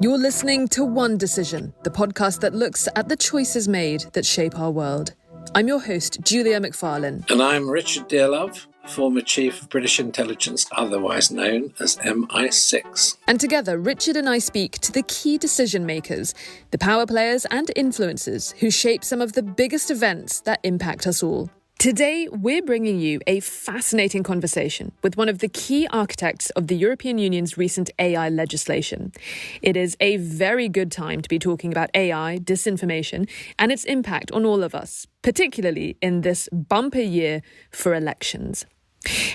You're listening to One Decision, the podcast that looks at the choices made that shape our world. I'm your host, Julia Macfarlane. And I'm Richard Dearlove, former Chief of British Intelligence, otherwise known as MI6. And together, Richard and I speak to the key decision makers, the power players and influencers who shape some of the biggest events that impact us all. Today, we're bringing you a fascinating conversation with one of the key architects of the European Union's recent AI legislation. It is a very good time to be talking about AI, disinformation, and its impact on all of us, particularly in this bumper year for elections.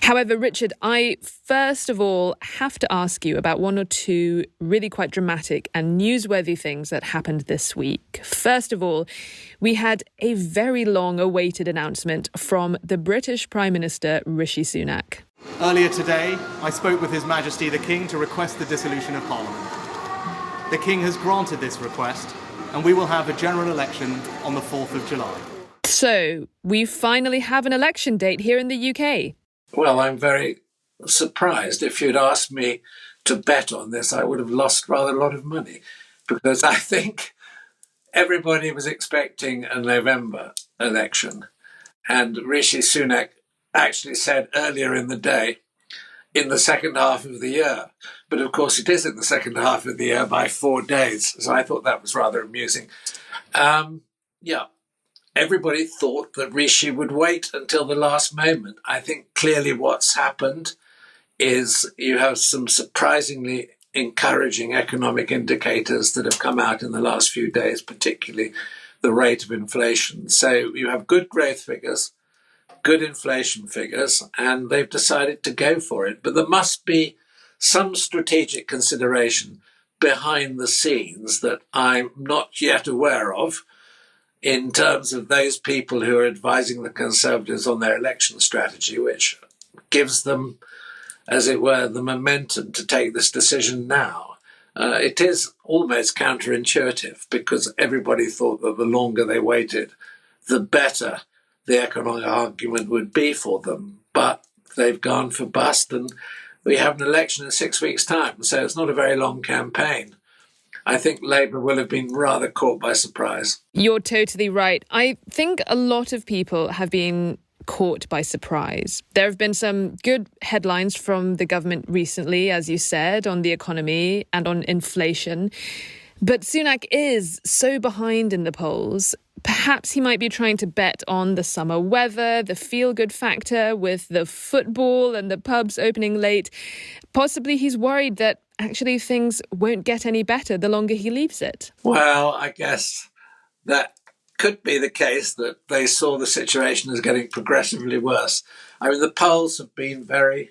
However, Richard, I first of all have to ask you about one or two really quite dramatic and newsworthy things that happened this week. First of all, we had a very long-awaited announcement from the British Prime Minister Rishi Sunak. Earlier today, I spoke with His Majesty the King to request the dissolution of Parliament. The King has granted this request, and we will have a general election on the 4th of July. So, we finally have an election date here in the UK. Well, I'm very surprised. If you'd asked me to bet on this, I would have lost rather a lot of money, because I think everybody was expecting a November election. And Rishi Sunak actually said earlier in the day, in the second half of the year. But of course, it is in the second half of the year by 4 days. So I thought that was rather amusing. Everybody thought that Rishi would wait until the last moment. I think clearly what's happened is you have some surprisingly encouraging economic indicators that have come out in the last few days, particularly the rate of inflation. So you have good growth figures, good inflation figures, and they've decided to go for it. But there must be some strategic consideration behind the scenes that I'm not yet aware of, in terms of those people who are advising the Conservatives on their election strategy, which gives them, as it were, the momentum to take this decision now. It is almost counterintuitive, because everybody thought that the longer they waited, the better the economic argument would be for them. But they've gone for bust, and we have an election in 6 weeks' time, so it's not a very long campaign. I think Labour will have been rather caught by surprise. You're totally right. I think a lot of people have been caught by surprise. There have been some good headlines from the government recently, as you said, on the economy and on inflation. But Sunak is so behind in the polls. Perhaps he might be trying to bet on the summer weather, the feel-good factor with the football and the pubs opening late. Possibly he's worried that actually things won't get any better the longer he leaves it. Well, I guess that could be the case, that they saw the situation as getting progressively worse. I mean, the polls have been very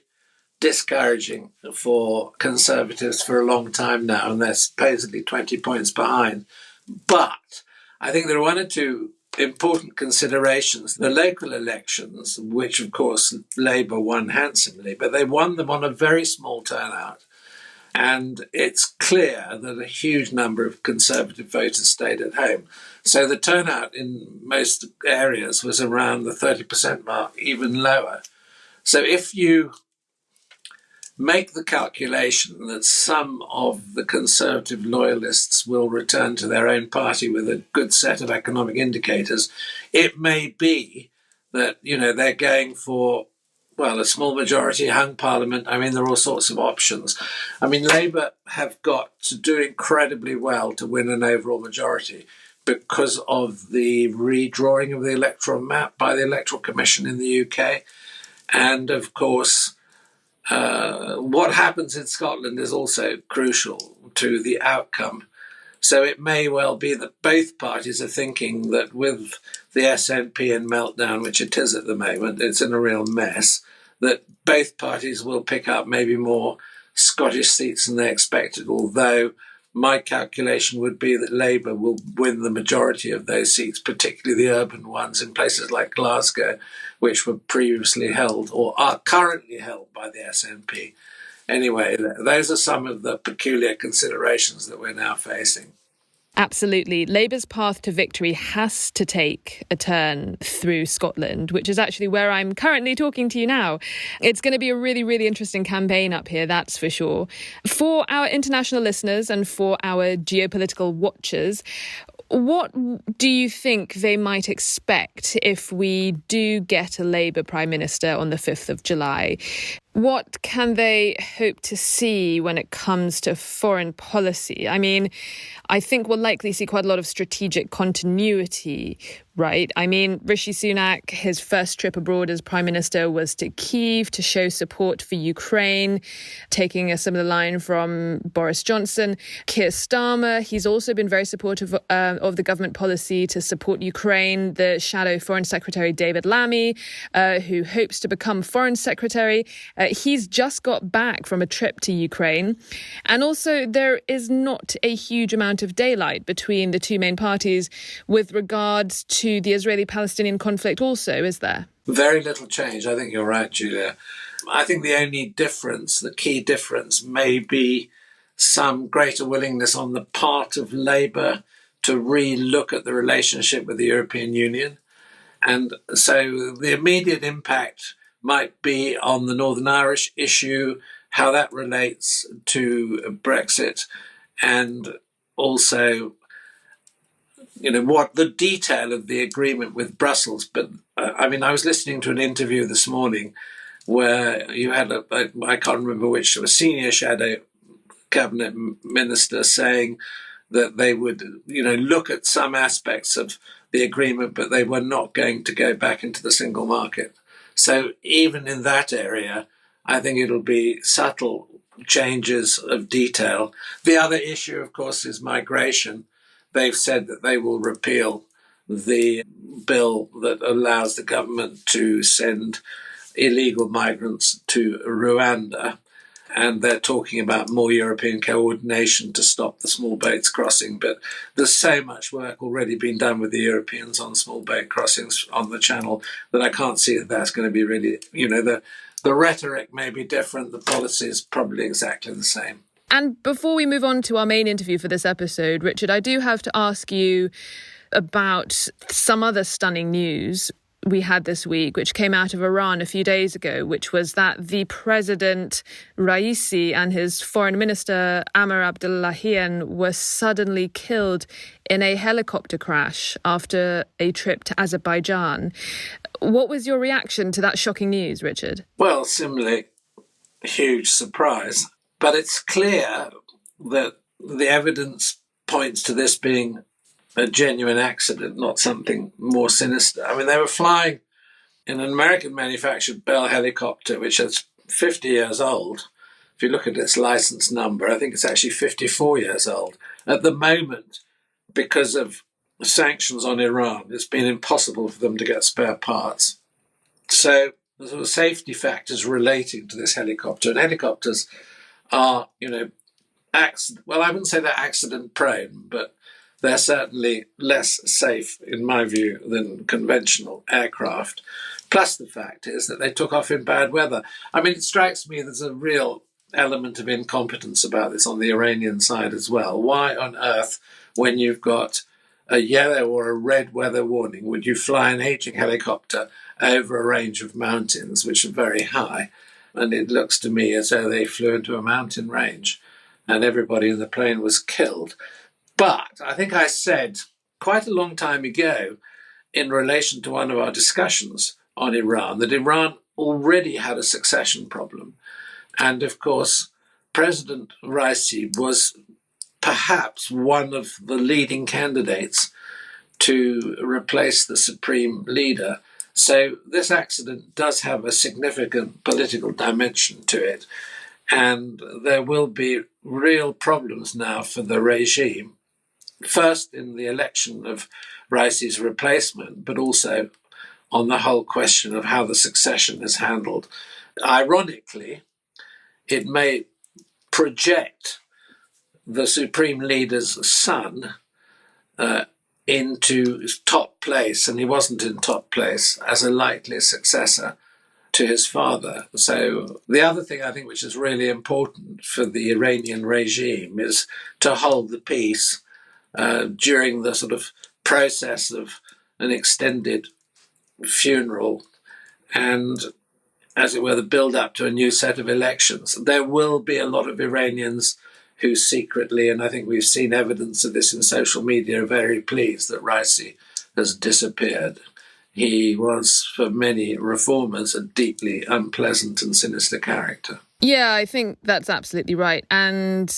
discouraging for Conservatives for a long time now, and they're supposedly 20 points behind. But I think there are one or two important considerations. The local elections, which of course Labour won handsomely, but they won them on a very small turnout. And it's clear that a huge number of Conservative voters stayed at home. So the turnout in most areas was around the 30% mark, even lower. So if you make the calculation that some of the Conservative loyalists will return to their own party with a good set of economic indicators, it may be that, they're going for, a small majority, hung parliament. I mean, there are all sorts of options. I mean, Labour have got to do incredibly well to win an overall majority because of the redrawing of the electoral map by the Electoral Commission in the UK. And of course, what happens in Scotland is also crucial to the outcome. So it may well be that both parties are thinking that with the SNP in meltdown, which it is at the moment, it's in a real mess, that both parties will pick up maybe more Scottish seats than they expected, although my calculation would be that Labour will win the majority of those seats, particularly the urban ones in places like Glasgow, which were previously held or are currently held by the SNP. Anyway, those are some of the peculiar considerations that we're now facing. Absolutely. Labour's path to victory has to take a turn through Scotland, which is actually where I'm currently talking to you now. It's going to be a really, really interesting campaign up here, that's for sure. For our international listeners and for our geopolitical watchers, what do you think they might expect if we do get a Labour Prime Minister on the 5th of July? What can they hope to see when it comes to foreign policy? I mean, I think we'll likely see quite a lot of strategic continuity, right? I mean, Rishi Sunak, his first trip abroad as Prime Minister was to Kyiv to show support for Ukraine, taking a similar line from Boris Johnson. Keir Starmer, he's also been very supportive of the government policy to support Ukraine. The shadow Foreign Secretary David Lammy, who hopes to become Foreign Secretary, he's just got back from a trip to Ukraine. And also, there is not a huge amount of daylight between the two main parties with regards to the Israeli-Palestinian conflict also, is there? Very little change. I think you're right, Julia. I think the only difference, the key difference, may be some greater willingness on the part of Labour to re-look at the relationship with the European Union. And so the immediate impact might be on the Northern Irish issue, how that relates to Brexit, and also, what the detail of the agreement with Brussels. But I was listening to an interview this morning where you had I can't remember which, a senior shadow cabinet minister saying that they would, look at some aspects of the agreement, but they were not going to go back into the single market. So even in that area, I think it'll be subtle changes of detail. The other issue, of course, is migration. They've said that they will repeal the bill that allows the government to send illegal migrants to Rwanda. And they're talking about more European coordination to stop the small boats crossing. But there's so much work already been done with the Europeans on small boat crossings on the Channel that I can't see that that's going to be really, the rhetoric may be different, the policy is probably exactly the same. And before we move on to our main interview for this episode, Richard, I do have to ask you about some other stunning news we had this week, which came out of Iran a few days ago, which was that the president, Raisi, and his foreign minister, Amr Abdullahian, were suddenly killed in a helicopter crash after a trip to Azerbaijan. What was your reaction to that shocking news, Richard? Well, similarly, huge surprise. But it's clear that the evidence points to this being a genuine accident, not something more sinister. They were flying in an American-manufactured Bell helicopter, which is 50 years old. If you look at its license number, I think it's actually 54 years old. At the moment, because of sanctions on Iran, it's been impossible for them to get spare parts. So there's sort of safety factors relating to this helicopter. And helicopters are, I wouldn't say they're accident-prone, but they're certainly less safe, in my view, than conventional aircraft. Plus the fact is that they took off in bad weather. It strikes me there's a real element of incompetence about this on the Iranian side as well. Why on earth, when you've got a yellow or a red weather warning, would you fly an aging helicopter over a range of mountains, which are very high? And it looks to me as though they flew into a mountain range and everybody in the plane was killed. But I think I said quite a long time ago, in relation to one of our discussions on Iran, that Iran already had a succession problem. And of course, President Raisi was perhaps one of the leading candidates to replace the supreme leader. So this accident does have a significant political dimension to it. And there will be real problems now for the regime. First, in the election of Raisi's replacement, but also on the whole question of how the succession is handled. Ironically, it may project the supreme leader's son into top place, and he wasn't in top place, as a likely successor to his father. So the other thing I think which is really important for the Iranian regime is to hold the peace, during the sort of process of an extended funeral and, as it were, the build-up to a new set of elections. There will be a lot of Iranians who secretly, and I think we've seen evidence of this in social media, are very pleased that Raisi has disappeared. He was, for many reformers, a deeply unpleasant and sinister character. Yeah, I think that's absolutely right. And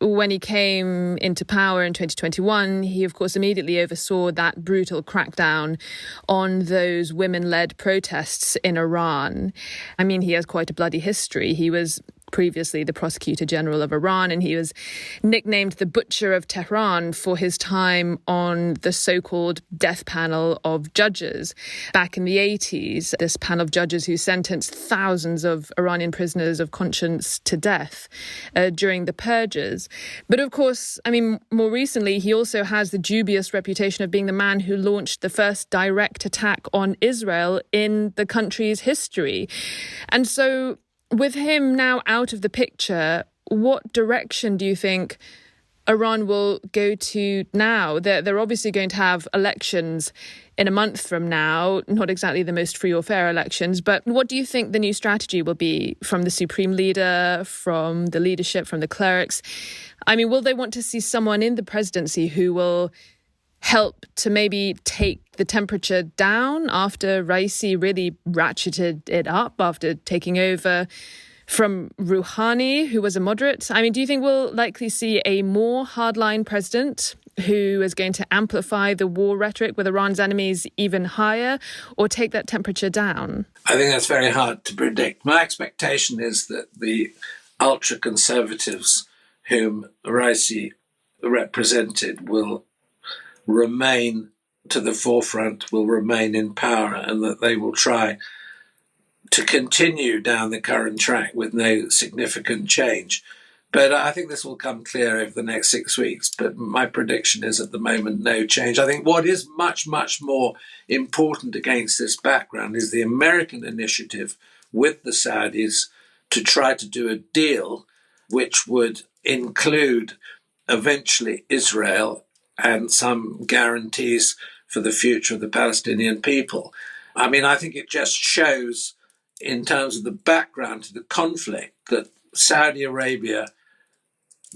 when he came into power in 2021, he, of course, immediately oversaw that brutal crackdown on those women-led protests in Iran. I mean, he has quite a bloody history. He was previously the Prosecutor General of Iran, and he was nicknamed the Butcher of Tehran for his time on the so-called death panel of judges back in the 80s, this panel of judges who sentenced thousands of Iranian prisoners of conscience to death during the purges. But of course, I mean, more recently, he also has the dubious reputation of being the man who launched the first direct attack on Israel in the country's history. And so, with him now out of the picture, what direction do you think Iran will go to now? They're obviously going to have elections in a month from now, not exactly the most free or fair elections, but what do you think the new strategy will be from the supreme leader, from the leadership, from the clerics? I mean, will they want to see someone in the presidency who will help to maybe take the temperature down after Raisi really ratcheted it up after taking over from Rouhani, who was a moderate? I mean, do you think we'll likely see a more hardline president who is going to amplify the war rhetoric with Iran's enemies even higher, or take that temperature down? I think that's very hard to predict. My expectation is that the ultra-conservatives whom Raisi represented will remain to the forefront, will remain in power, and that they will try to continue down the current track with no significant change. But I think this will come clear over the next 6 weeks. But my prediction is at the moment, no change. I think what is much, much more important against this background is the American initiative with the Saudis to try to do a deal which would include eventually Israel and some guarantees for the future of the Palestinian people. I mean, I think it just shows, in terms of the background to the conflict, that Saudi Arabia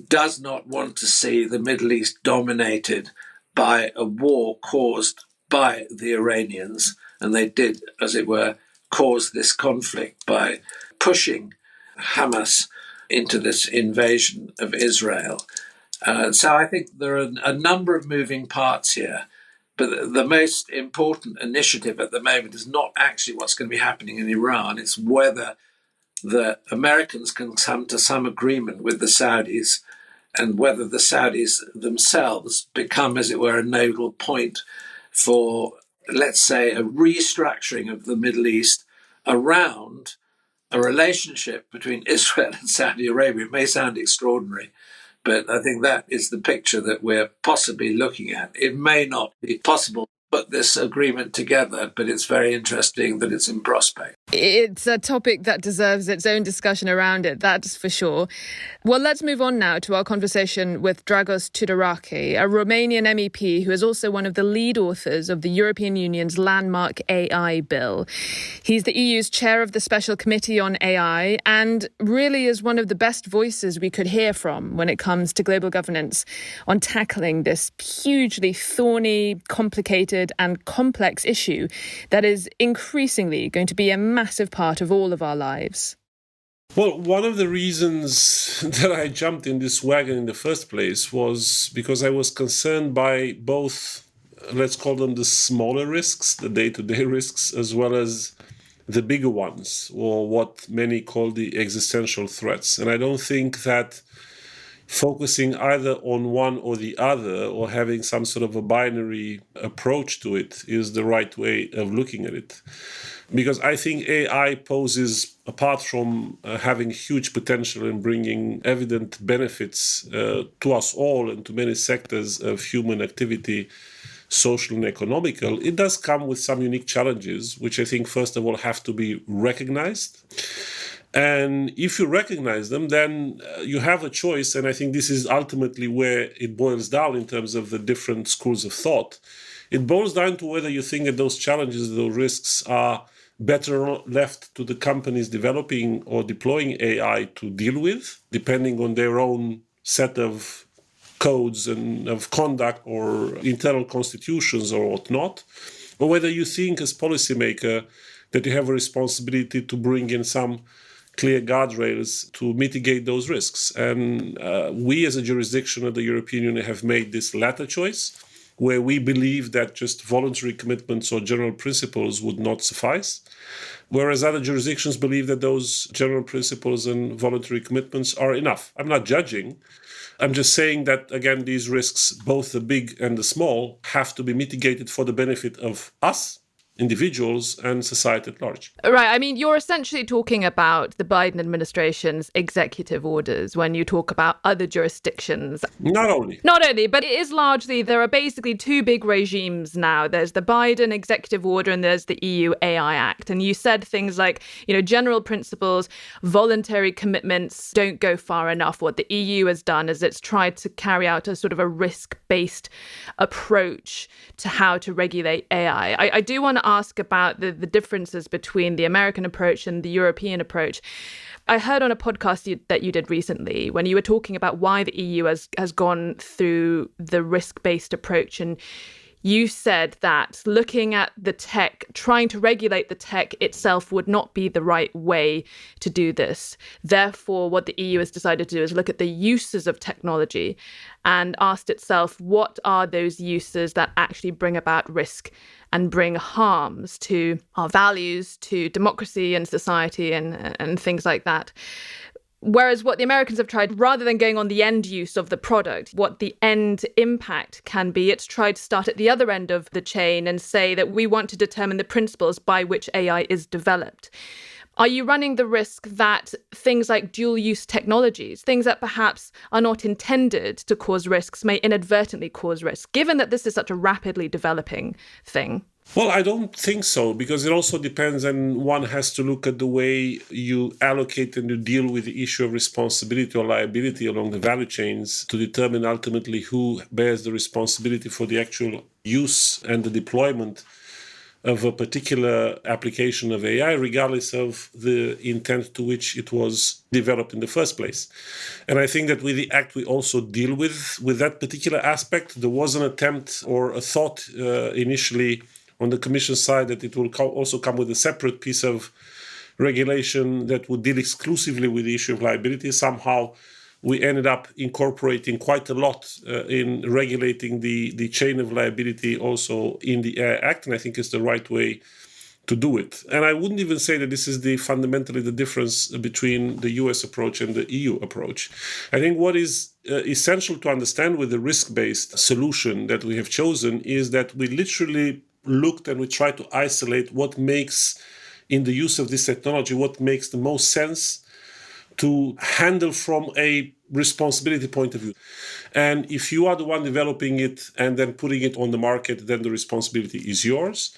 does not want to see the Middle East dominated by a war caused by the Iranians. And they did, as it were, cause this conflict by pushing Hamas into this invasion of Israel. So I think there are a number of moving parts here. But the most important initiative at the moment is not actually what's going to be happening in Iran. It's whether the Americans can come to some agreement with the Saudis, and whether the Saudis themselves become, as it were, a nodal point for, let's say, a restructuring of the Middle East around a relationship between Israel and Saudi Arabia. It may sound extraordinary, but I think that is the picture that we're possibly looking at. It may not be possible to put this agreement together, but it's very interesting that it's in prospect. It's a topic that deserves its own discussion around it, that's for sure. Well, let's move on now to our conversation with Dragos Taraki, a Romanian MEP who is also one of the lead authors of the European Union's landmark AI bill. He's the EU's chair of the Special Committee on AI and really is one of the best voices we could hear from when it comes to global governance on tackling this hugely thorny, complicated and complex issue that is increasingly going to be a massive part of all of our lives. Well, one of the reasons that I jumped in this wagon in the first place was because I was concerned by both, let's call them the smaller risks, the day-to-day risks, as well as the bigger ones, or what many call the existential threats. And I don't think that focusing either on one or the other, or having some sort of a binary approach to it, is the right way of looking at it. Because I think AI poses, apart from having huge potential in bringing evident benefits to us all and to many sectors of human activity, social and economical, it does come with some unique challenges, which I think, first of all, have to be recognized. And if you recognize them, then you have a choice. And I think this is ultimately where it boils down in terms of the different schools of thought. It boils down to whether you think that those challenges, those risks are better left to the companies developing or deploying AI to deal with, depending on their own set of codes and of conduct or internal constitutions or whatnot, or whether you think as policymaker that you have a responsibility to bring in some clear guardrails to mitigate those risks. And we as a jurisdiction of the European Union have made this latter choice, where we believe that just voluntary commitments or general principles would not suffice, whereas other jurisdictions believe that those general principles and voluntary commitments are enough. I'm not judging. I'm just saying that, again, these risks, both the big and the small, have to be mitigated for the benefit of us, individuals, and society at large. Right. I mean, you're essentially talking about the Biden administration's executive orders when you talk about other jurisdictions. Not only, but it is largely, there are basically two big regimes now. There's the Biden executive order and there's the EU AI Act. And you said things like, general principles, voluntary commitments don't go far enough. What the EU has done is it's tried to carry out a sort of a risk-based approach to how to regulate AI. I do want to ask about the differences between the American approach and the European approach. I heard on a podcast that you did recently when you were talking about why the EU has gone through the risk-based approach, and you said that looking at the tech, trying to regulate the tech itself would not be the right way to do this. Therefore, what the EU has decided to do is look at the uses of technology and asked itself, what are those uses that actually bring about risk and bring harms to our values, to democracy and society and things like that. Whereas what the Americans have tried, rather than going on the end use of the product, what the end impact can be, it's tried to start at the other end of the chain and say that we want to determine the principles by which AI is developed. Are you running the risk that things like dual-use technologies, things that perhaps are not intended to cause risks, may inadvertently cause risks, given that this is such a rapidly developing thing? Well, I don't think so, because it also depends, and one has to look at the way you allocate and you deal with the issue of responsibility or liability along the value chains to determine ultimately who bears the responsibility for the actual use and the deployment of a particular application of AI, regardless of the intent to which it was developed in the first place. And I think that with the Act, we also deal with that particular aspect. There was an attempt or a thought initially on the Commission side that it will also come with a separate piece of regulation that would deal exclusively with the issue of liability. Somehow we ended up incorporating quite a lot in regulating the chain of liability also in the Act, and I think it's the right way to do it. And I wouldn't even say that this is fundamentally the difference between the US approach and the EU approach. I think what is essential to understand with the risk-based solution that we have chosen is that we literally looked and we tried to isolate what makes, in the use of this technology, what makes the most sense to handle from a responsibility point of view. And if you are the one developing it and then putting it on the market, then the responsibility is yours.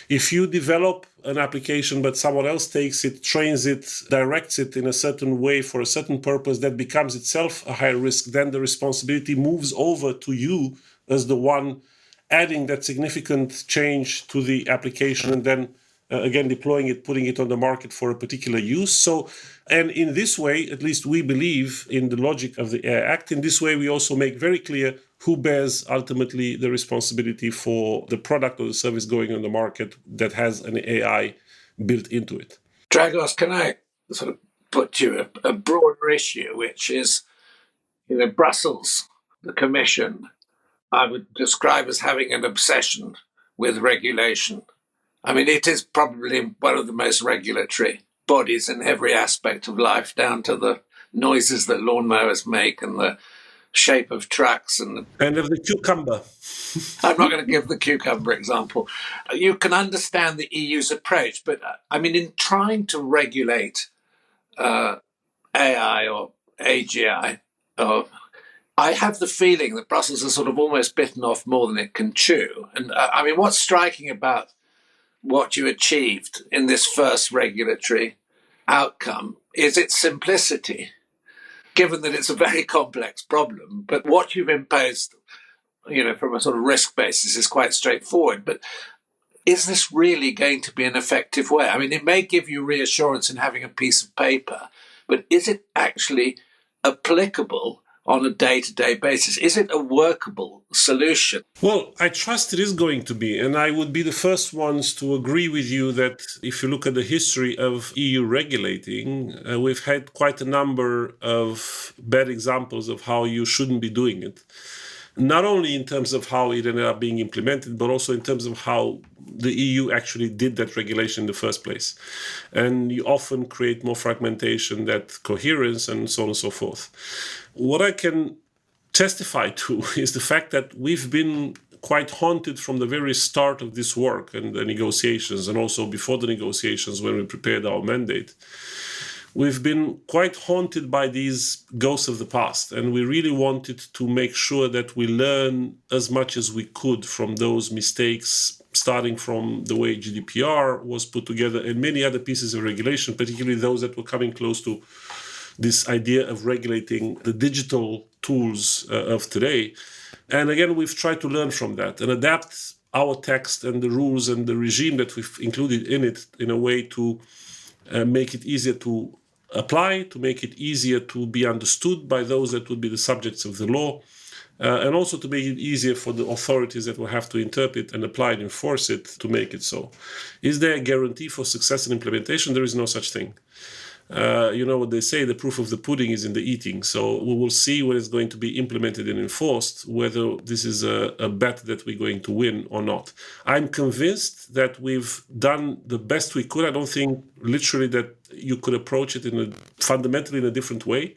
If you develop an application but someone else takes it, trains it, directs it in a certain way for a certain purpose that becomes itself a high risk, then the responsibility moves over to you as the one adding that significant change to the application and then again deploying it, putting it on the market for a particular use. So, and in this way, at least we believe in the logic of the AI Act. In this way, we also make very clear who bears ultimately the responsibility for the product or the service going on the market that has an AI built into it. Dragos, can I sort of put to you a broader issue, which is, Brussels, the Commission, I would describe as having an obsession with regulation. I mean, it is probably one of the most regulatory bodies in every aspect of life, down to the noises that lawnmowers make and the shape of trucks. And of the cucumber. I'm not going to give the cucumber example. You can understand the EU's approach, but I mean, in trying to regulate AI or AGI, I have the feeling that Brussels has sort of almost bitten off more than it can chew. And I mean, what's striking about what you achieved in this first regulatory outcome is its simplicity, given that it's a very complex problem. But what you've imposed, from a sort of risk basis is quite straightforward. But is this really going to be an effective way? I mean, it may give you reassurance in having a piece of paper, but is it actually applicable on a day-to-day basis? Is it a workable solution? Well, I trust it is going to be, and I would be the first ones to agree with you that if you look at the history of EU regulating, we've had quite a number of bad examples of how you shouldn't be doing it. Not only in terms of how it ended up being implemented, but also in terms of how the EU actually did that regulation in the first place. And you often create more fragmentation than coherence and so on and so forth. What I can testify to is the fact that we've been quite haunted from the very start of this work and the negotiations, and also before the negotiations when we prepared our mandate. We've been quite haunted by these ghosts of the past, and we really wanted to make sure that we learn as much as we could from those mistakes, starting from the way GDPR was put together and many other pieces of regulation, particularly those that were coming close to this idea of regulating the digital tools of today. And again, we've tried to learn from that and adapt our text and the rules and the regime that we've included in it in a way to make it easier to apply, to make it easier to be understood by those that would be the subjects of the law, and also to make it easier for the authorities that will have to interpret and apply and enforce it to make it so. Is there a guarantee for success in implementation? There is no such thing. You know what they say, the proof of the pudding is in the eating. So we will see when it's going to be implemented and enforced, whether this is a bet that we're going to win or not. I'm convinced that we've done the best we could. I don't think literally that you could approach it fundamentally in a different way.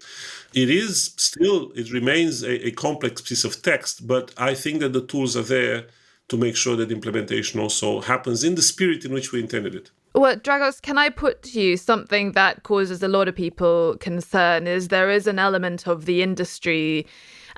It remains a complex piece of text, but I think that the tools are there to make sure that implementation also happens in the spirit in which we intended it. Well, Dragos, can I put to you something that causes a lot of people concern is there is an element of the industry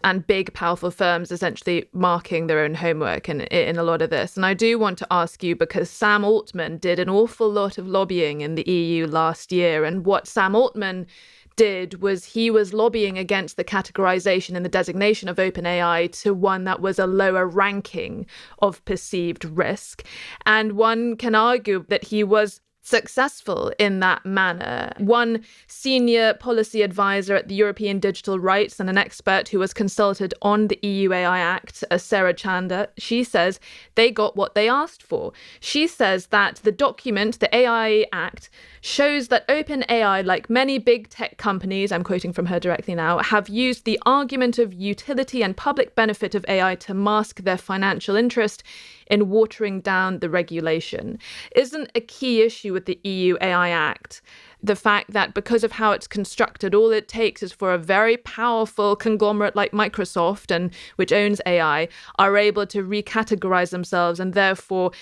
and big, powerful firms essentially marking their own homework in a lot of this. And I do want to ask you, because Sam Altman did an awful lot of lobbying in the EU last year. And what Sam Altman did was he was lobbying against the categorization and the designation of OpenAI to one that was a lower ranking of perceived risk. And one can argue that he was successful in that manner. One senior policy advisor at the European Digital Rights and an expert who was consulted on the EU AI Act, Sarah Chanda, she says they got what they asked for. She says that the document, the AI Act, shows that OpenAI, like many big tech companies, I'm quoting from her directly now, have used the argument of utility and public benefit of AI to mask their financial interest in watering down the regulation. Isn't a key issue with the EU AI Act the fact that because of how it's constructed, all it takes is for a very powerful conglomerate like Microsoft, and which owns AI, are able to recategorize themselves and therefore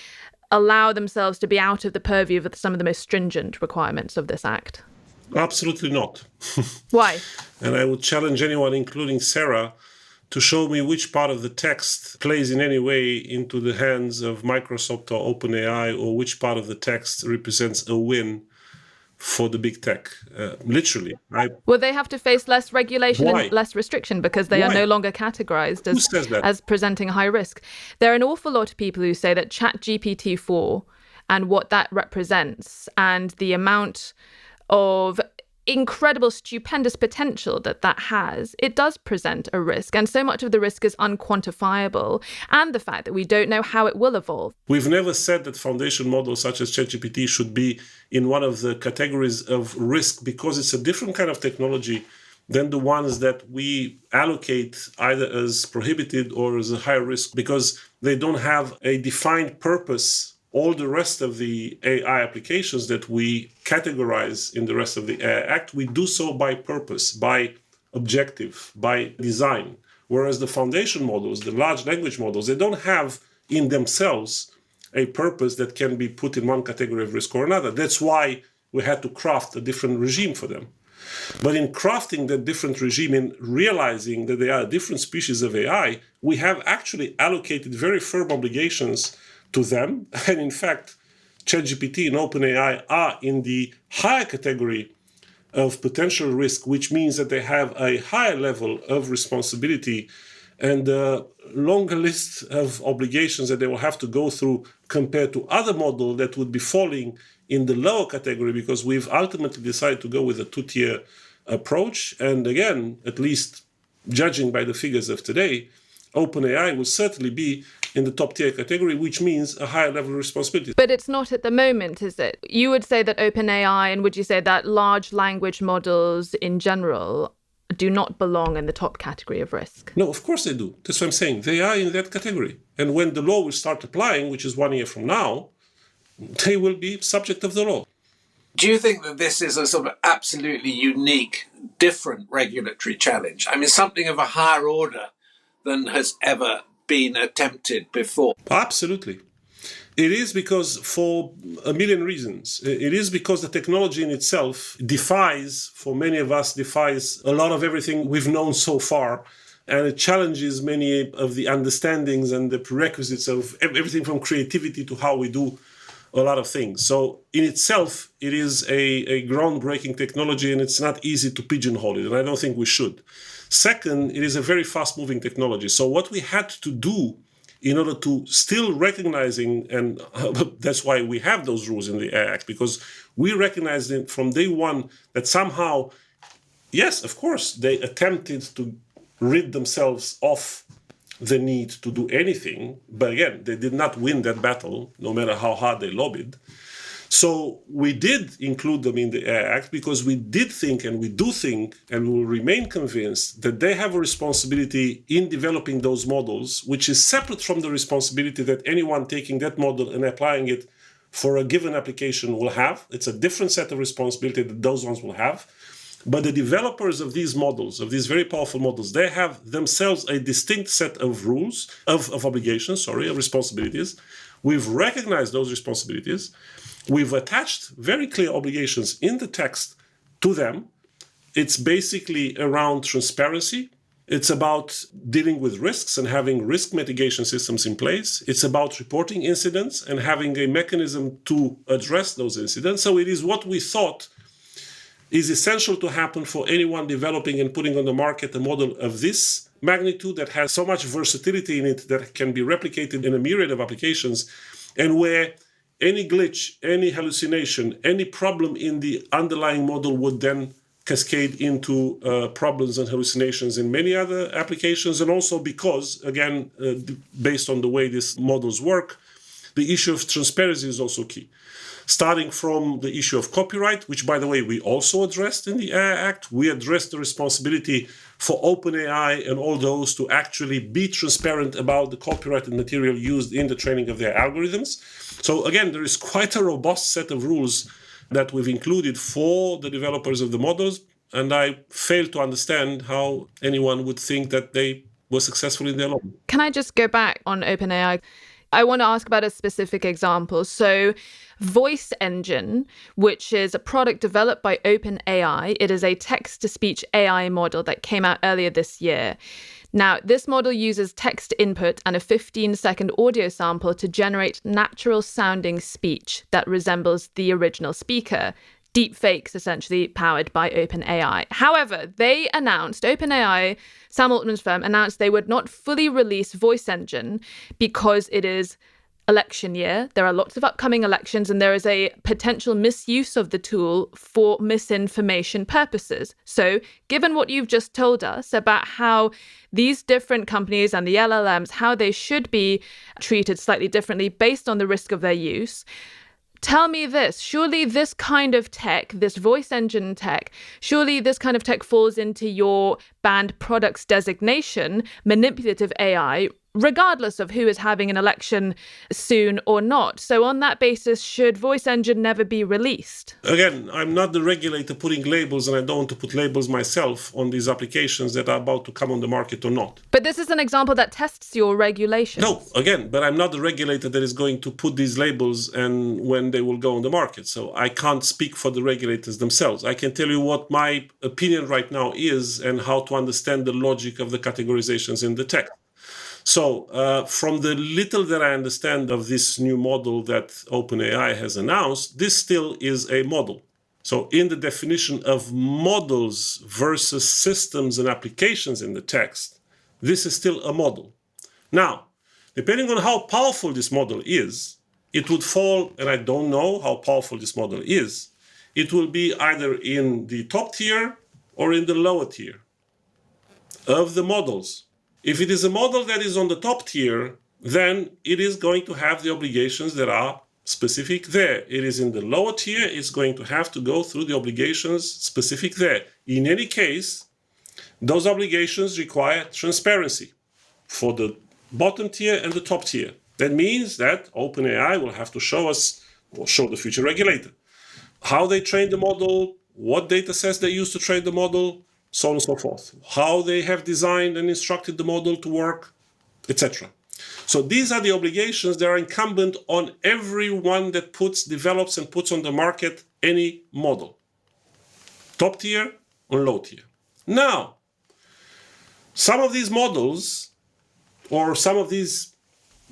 allow themselves to be out of the purview of some of the most stringent requirements of this act? Absolutely not. Why? And I would challenge anyone, including Sarah, to show me which part of the text plays in any way into the hands of Microsoft or OpenAI, or which part of the text represents a win for the big tech. Literally. Well, they have to face less regulation and less restriction because they are no longer categorized as presenting high risk. There are an awful lot of people who say that ChatGPT-4 and what that represents and the amount of incredible, stupendous potential that has, it does present a risk. And so much of the risk is unquantifiable. And the fact that we don't know how it will evolve. We've never said that foundation models such as ChatGPT should be in one of the categories of risk, because it's a different kind of technology than the ones that we allocate either as prohibited or as a high risk, because they don't have a defined purpose. All the rest of the AI applications that we categorize in the rest of the AI Act, we do so by purpose, by objective, by design. Whereas the foundation models, the large language models, they don't have in themselves a purpose that can be put in one category of risk or another. That's why we had to craft a different regime for them. But in crafting that different regime, in realizing that they are a different species of AI, we have actually allocated very firm obligations to them. And in fact, ChatGPT and OpenAI are in the higher category of potential risk, which means that they have a higher level of responsibility and a longer list of obligations that they will have to go through compared to other models that would be falling in the lower category, because we've ultimately decided to go with a two-tier approach. And again, at least judging by the figures of today, OpenAI will certainly be in the top tier category, which means a higher level of responsibility. But it's not at the moment, is it? You would say that OpenAI, and would you say that large language models in general do not belong in the top category of risk? No, of course they do. That's what I'm saying. They are in that category. And when the law will start applying, which is 1 year from now, they will be subject of the law. Do you think that this is a sort of absolutely unique, different regulatory challenge? I mean, something of a higher order than has ever been attempted before? Absolutely. It is because, for a million reasons. It is because the technology in itself for many of us, defies a lot of everything we've known so far. And it challenges many of the understandings and the prerequisites of everything from creativity to how we do a lot of things. So in itself, it is a groundbreaking technology, and it's not easy to pigeonhole it, and I don't think we should. Second, it is a very fast-moving technology. So what we had to do in order to still recognizing, and that's why we have those rules in the AI Act, because we recognized it from day one that somehow, yes, of course, they attempted to rid themselves of the need to do anything. But again, they did not win that battle, no matter how hard they lobbied. So we did include them in the AI Act because we did think, and we do think, and we will remain convinced that they have a responsibility in developing those models, which is separate from the responsibility that anyone taking that model and applying it for a given application will have. It's a different set of responsibility that those ones will have. But the developers of these models, of these very powerful models, they have themselves a distinct set of rules, of obligations, of responsibilities. We've recognized those responsibilities. We've attached very clear obligations in the text to them. It's basically around transparency. It's about dealing with risks and having risk mitigation systems in place. It's about reporting incidents and having a mechanism to address those incidents. So it is what we thought is essential to happen for anyone developing and putting on the market a model of this magnitude that has so much versatility in it that can be replicated in a myriad of applications, and where any glitch, any hallucination, any problem in the underlying model would then cascade into problems and hallucinations in many other applications. And also because, again, based on the way these models work, the issue of transparency is also key. Starting from the issue of copyright, which, by the way, we also addressed in the AI Act. We addressed the responsibility for OpenAI and all those to actually be transparent about the copyrighted material used in the training of their algorithms. So again, there is quite a robust set of rules that we've included for the developers of the models, and I fail to understand how anyone would think that they were successful in their lobby. Can I just go back on OpenAI? I want to ask about a specific example. So Voice Engine, which is a product developed by OpenAI, it is a text-to-speech AI model that came out earlier this year. Now, this model uses text input and a 15-second audio sample to generate natural-sounding speech that resembles the original speaker. Deepfakes, essentially powered by OpenAI. However, OpenAI, Sam Altman's firm, announced they would not fully release Voice Engine because it is election year. There are lots of upcoming elections, and there is a potential misuse of the tool for misinformation purposes. So, given what you've just told us about how these different companies and the LLMs, how they should be treated slightly differently based on the risk of their use, tell me this, surely this kind of tech, this voice engine tech, surely this kind of tech falls into your banned products designation, manipulative AI, regardless of who is having an election soon or not. So on that basis, should Voice Engine never be released? Again, I'm not the regulator putting labels, and I don't want to put labels myself on these applications that are about to come on the market or not. But this is an example that tests your regulations. No, again, but I'm not the regulator that is going to put these labels and when they will go on the market. So I can't speak for the regulators themselves. I can tell you what my opinion right now is and how to understand the logic of the categorizations in the text. So from the little that I understand of this new model that OpenAI has announced, this still is a model. So in the definition of models versus systems and applications in the text, this is still a model. Now, depending on how powerful this model is, it would fall, and I don't know how powerful this model is, it will be either in the top tier or in the lower tier of the models. If it is a model that is on the top tier, then it is going to have the obligations that are specific there. It is in the lower tier, it's going to have to go through the obligations specific there. In any case, those obligations require transparency for the bottom tier and the top tier. That means that OpenAI will have to show us, or show the future regulator, how they trained the model, what data sets they used to train the model, so on and so forth, how they have designed and instructed the model to work, etc. So these are the obligations that are incumbent on everyone that develops and puts on the market any model, top tier or low tier. Now, some of these models, or some of these,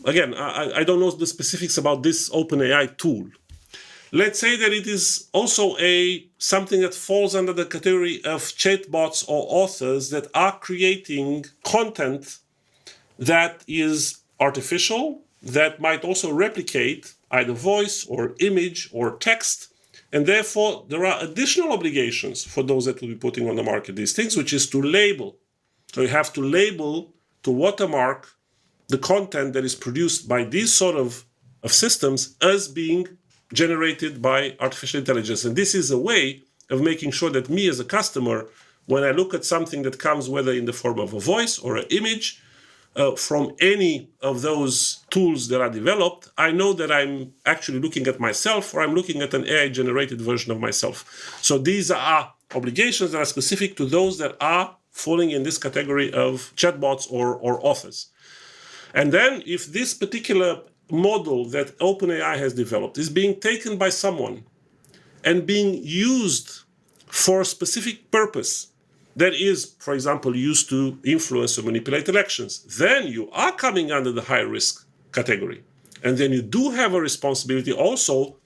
again, I don't know the specifics about this OpenAI tool. Let's say that it is also something that falls under the category of chatbots or authors that are creating content that is artificial, that might also replicate either voice or image or text. And therefore, there are additional obligations for those that will be putting on the market these things, which is to label. So you have to label, to watermark, the content that is produced by these sort of systems as being generated by artificial intelligence. And this is a way of making sure that me as a customer, when I look at something that comes whether in the form of a voice or an image, from any of those tools that are developed, I know that I'm actually looking at myself or I'm looking at an AI-generated version of myself. So these are obligations that are specific to those that are falling in this category of chatbots or authors. And then if this particular model that OpenAI has developed is being taken by someone and being used for a specific purpose that is, for example, used to influence or manipulate elections, then you are coming under the high risk category. And then you do have a responsibility also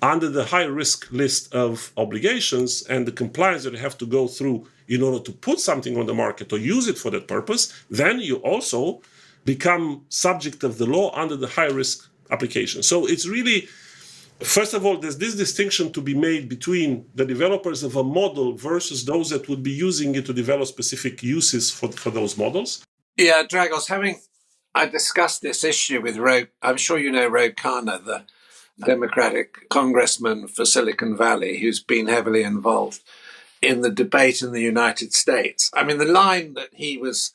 under the high risk list of obligations and the compliance that you have to go through in order to put something on the market or use it for that purpose. Then you also become subject of the law under the high risk application. So it's really, first of all, there's this distinction to be made between the developers of a model versus those that would be using it to develop specific uses for those models. Yeah, Dragos, I discussed this issue with I'm sure you know Rogue Khanna, the Democratic congressman for Silicon Valley, who's been heavily involved in the debate in the United States. I mean, the line that he was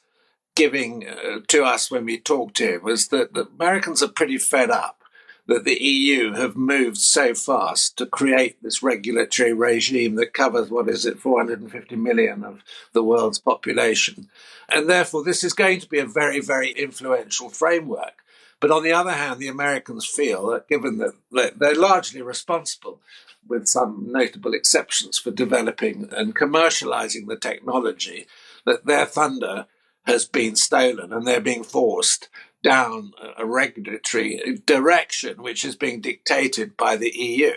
giving to us when we talked to him was that the Americans are pretty fed up that the EU have moved so fast to create this regulatory regime that covers, 450 million of the world's population. And therefore, this is going to be a very, very influential framework. But on the other hand, the Americans feel that given that they're largely responsible, with some notable exceptions, for developing and commercializing the technology, that their thunder has been stolen and they're being forced down a regulatory direction which is being dictated by the EU.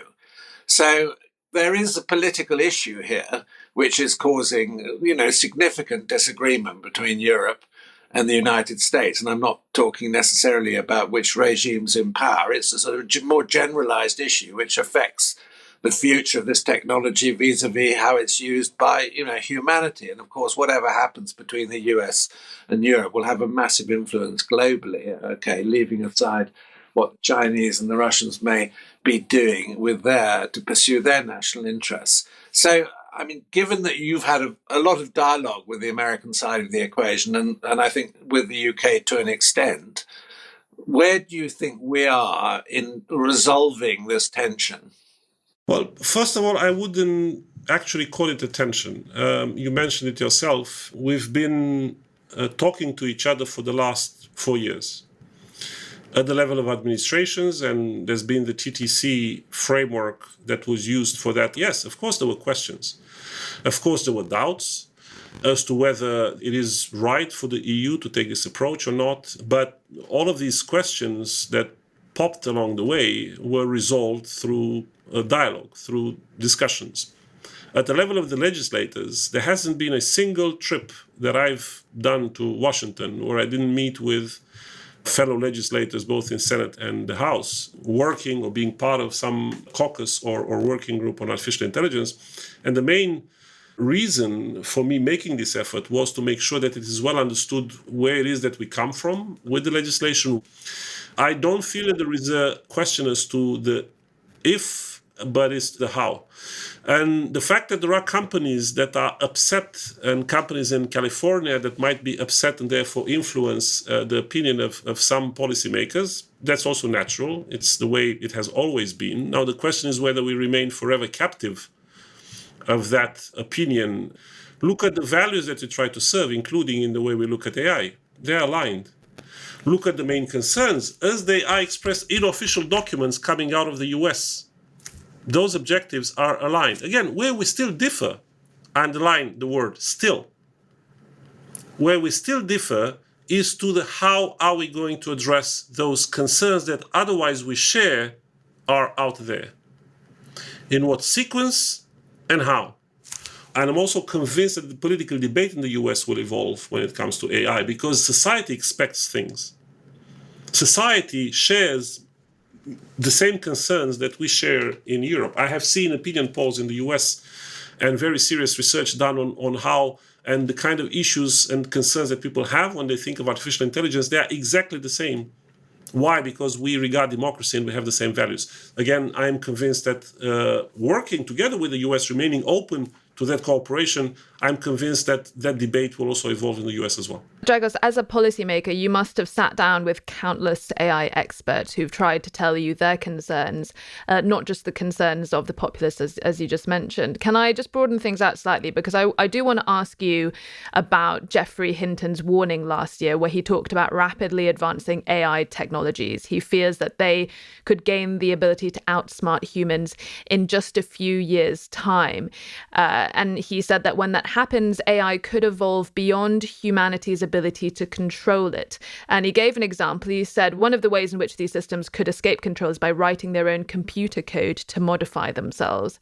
So there is a political issue here which is causing, significant disagreement between Europe and the United States. And I'm not talking necessarily about which regime's in power. It's a sort of more generalized issue which affects the future of this technology vis-a-vis how it's used by, humanity. And of course, whatever happens between the US and Europe will have a massive influence globally, leaving aside what the Chinese and the Russians may be doing to pursue their national interests. So, I mean, given that you've had a lot of dialogue with the American side of the equation, and I think with the UK to an extent, where do you think we are in resolving this tension? Well, first of all, I wouldn't actually call it a tension. You mentioned it yourself. We've been talking to each other for the last 4 years at the level of administrations, and there's been the TTC framework that was used for that. Yes, of course, there were questions. Of course, there were doubts as to whether it is right for the EU to take this approach or not. But all of these questions that popped along the way were resolved through a dialogue, through discussions. At the level of the legislators, there hasn't been a single trip that I've done to Washington where I didn't meet with fellow legislators, both in Senate and the House, working or being part of some caucus or working group on artificial intelligence. And the main reason for me making this effort was to make sure that it is well understood where it is that we come from with the legislation. I don't feel that there is a question as to the if, but it's the how. And the fact that there are companies that are upset and companies in California that might be upset and therefore influence the opinion of some policymakers, that's also natural. It's the way it has always been. Now, the question is whether we remain forever captive of that opinion. Look at the values that we try to serve, including in the way we look at AI. They're aligned. Look at the main concerns as they are expressed in official documents coming out of the US. Those objectives are aligned. Again, where we still differ, underline the word still. Where we still differ is to the how are we going to address those concerns that otherwise we share are out there. In what sequence and how. And I'm also convinced that the political debate in the US will evolve when it comes to AI because society expects things. Society shares the same concerns that we share in Europe. I have seen opinion polls in the US and very serious research done on how and the kind of issues and concerns that people have when they think of artificial intelligence. They are exactly the same. Why? Because we regard democracy and we have the same values. Again, I am convinced that working together with the US, remaining open to that cooperation, I'm convinced that that debate will also evolve in the US as well. Dragos, as a policymaker, you must have sat down with countless AI experts who've tried to tell you their concerns, not just the concerns of the populace, as you just mentioned. Can I just broaden things out slightly? Because I do want to ask you about Geoffrey Hinton's warning last year, where he talked about rapidly advancing AI technologies. He fears that they could gain the ability to outsmart humans in just a few years' time. And he said that when that happens, AI could evolve beyond humanity's ability to control it. And he gave an example. He said one of the ways in which these systems could escape control is by writing their own computer code to modify themselves.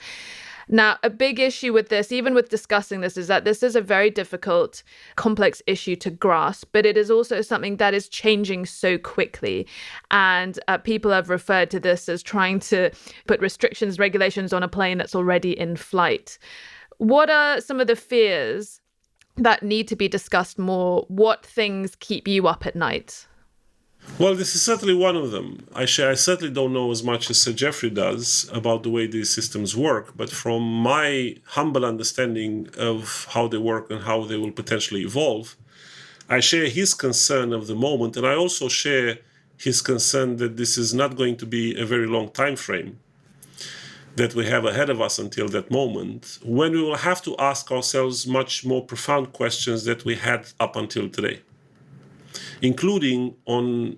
Now, a big issue with this, even with discussing this, is that this is a very difficult, complex issue to grasp, but it is also something that is changing so quickly. And people have referred to this as trying to put restrictions, regulations on a plane that's already in flight. What are some of the fears that need to be discussed more? What things keep you up at night? Well, this is certainly one of them. I certainly don't know as much as Sir Geoffrey does about the way these systems work, but from my humble understanding of how they work and how they will potentially evolve, I share his concern of the moment, and I also share his concern that this is not going to be a very long time frame that we have ahead of us until that moment, when we will have to ask ourselves much more profound questions that we had up until today, including on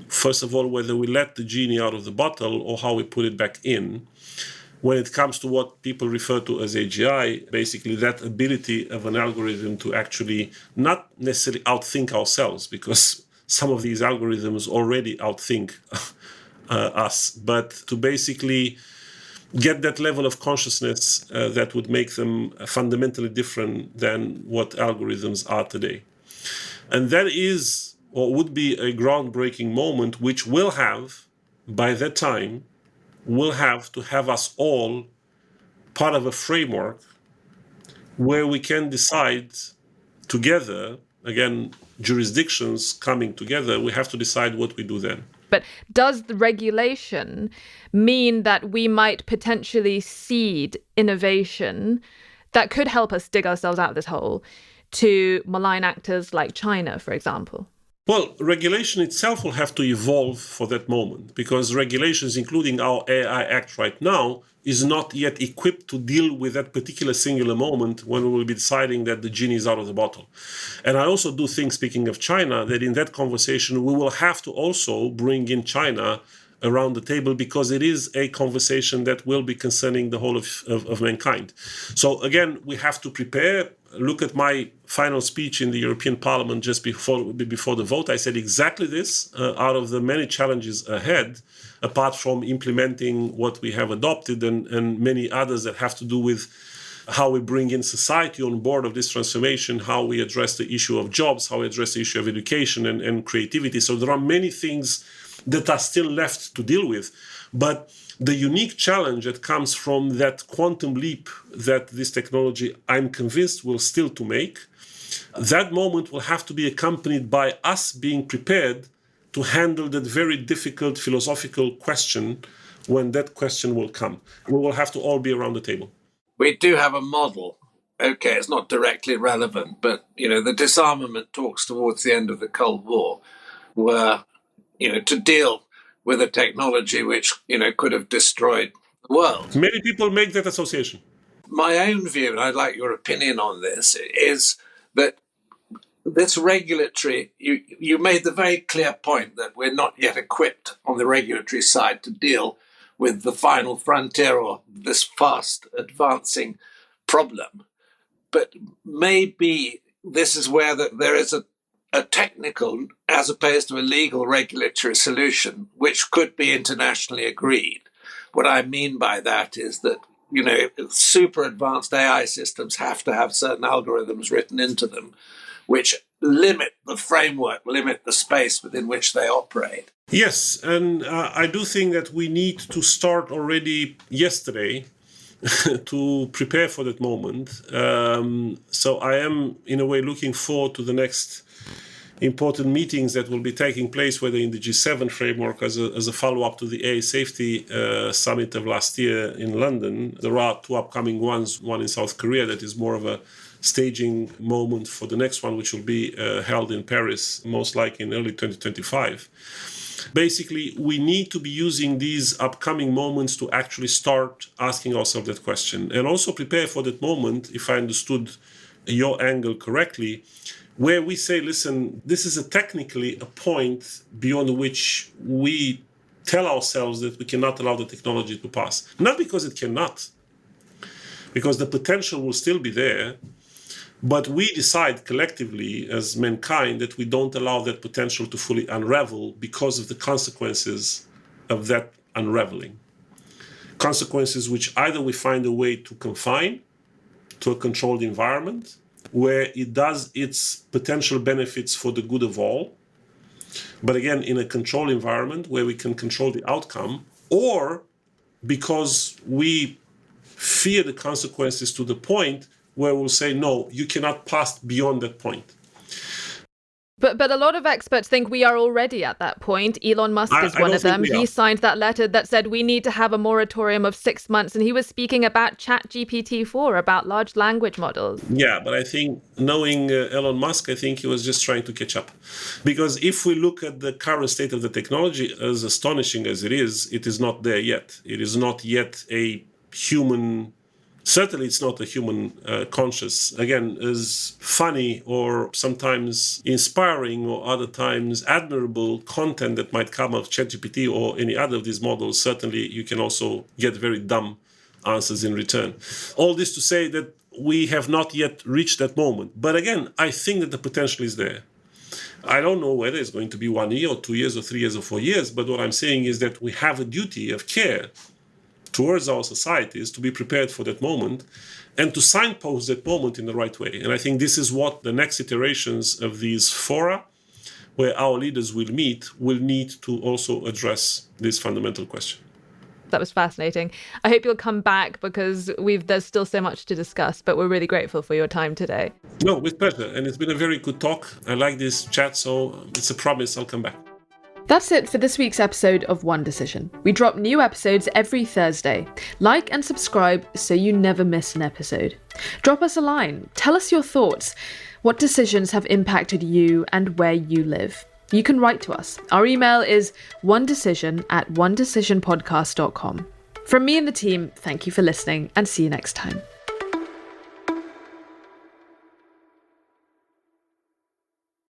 first of all, whether we let the genie out of the bottle or how we put it back in. When it comes to what people refer to as AGI, basically that ability of an algorithm to actually not necessarily outthink ourselves, because some of these algorithms already outthink us, but to basically get that level of consciousness that would make them fundamentally different than what algorithms are today. And that is or would be a groundbreaking moment, which will have, by that time, will have to have us all part of a framework where we can decide together, again, jurisdictions coming together, we have to decide what we do then. But does the regulation mean that we might potentially seed innovation that could help us dig ourselves out of this hole to malign actors like China, for example? Well, regulation itself will have to evolve for that moment, because regulations, including our AI Act right now, is not yet equipped to deal with that particular singular moment when we will be deciding that the genie is out of the bottle. And I also do think, speaking of China, that in that conversation, we will have to also bring in China around the table, because it is a conversation that will be concerning the whole of mankind. So again, we have to prepare look at my final speech in the European Parliament just before the vote, I said exactly this. Out of the many challenges ahead, apart from implementing what we have adopted and many others that have to do with how we bring in society on board of this transformation, how we address the issue of jobs, how we address the issue of education and creativity. So there are many things that are still left to deal with. But the unique challenge that comes from that quantum leap that this technology, I'm convinced, will still to make, that moment will have to be accompanied by us being prepared to handle that very difficult philosophical question when that question will come. We will have to all be around the table. We do have a model. Okay, it's not directly relevant, but, the disarmament talks towards the end of the Cold War were, to deal with a technology which, could have destroyed the world. Many people make that association. My own view, and I'd like your opinion on this, is that this regulatory, you made the very clear point that we're not yet equipped on the regulatory side to deal with the final frontier or this fast advancing problem. But maybe this is where there is a technical as opposed to a legal regulatory solution which could be internationally agreed. What I mean by that is that, super advanced AI systems have to have certain algorithms written into them which limit the framework, limit the space within which they operate. Yes, and I do think that we need to start already yesterday to prepare for that moment. So I am, in a way, looking forward to the next important meetings that will be taking place, whether in the G7 framework as a follow-up to the AI Safety Summit of last year in London. There are two upcoming ones, one in South Korea that is more of a staging moment for the next one, which will be held in Paris, most likely in early 2025. Basically, we need to be using these upcoming moments to actually start asking ourselves that question and also prepare for that moment, if I understood your angle correctly, where we say, listen, this is technically a point beyond which we tell ourselves that we cannot allow the technology to pass. Not because it cannot, because the potential will still be there, but we decide collectively as mankind that we don't allow that potential to fully unravel because of the consequences of that unraveling. Consequences which either we find a way to confine to a controlled environment where it does its potential benefits for the good of all, but again, in a controlled environment where we can control the outcome, or because we fear the consequences to the point where we'll say, no, you cannot pass beyond that point. But a lot of experts think we are already at that point. Elon Musk is one of them. He signed that letter that said we need to have a moratorium of 6 months. And he was speaking about ChatGPT-4, about large language models. Yeah, but I think knowing Elon Musk, I think he was just trying to catch up. Because if we look at the current state of the technology, as astonishing as it is not there yet. It is not yet a human... Certainly, it's not a human conscious, again, as funny or sometimes inspiring or other times admirable content that might come out of ChatGPT or any other of these models. Certainly, you can also get very dumb answers in return. All this to say that we have not yet reached that moment. But again, I think that the potential is there. I don't know whether it's going to be 1 year or 2 years or 3 years or 4 years, but what I'm saying is that we have a duty of care towards our societies to be prepared for that moment and to signpost that moment in the right way. And I think this is what the next iterations of these fora, where our leaders will meet, will need to also address this fundamental question. That was fascinating. I hope you'll come back because there's still so much to discuss, but we're really grateful for your time today. No, with pleasure. And it's been a very good talk. I like this chat, so it's a promise I'll come back. That's it for this week's episode of One Decision. We drop new episodes every Thursday. Like and subscribe so you never miss an episode. Drop us a line. Tell us your thoughts. What decisions have impacted you and where you live? You can write to us. Our email is onedecision@onedecisionpodcast.com. From me and the team, thank you for listening and see you next time.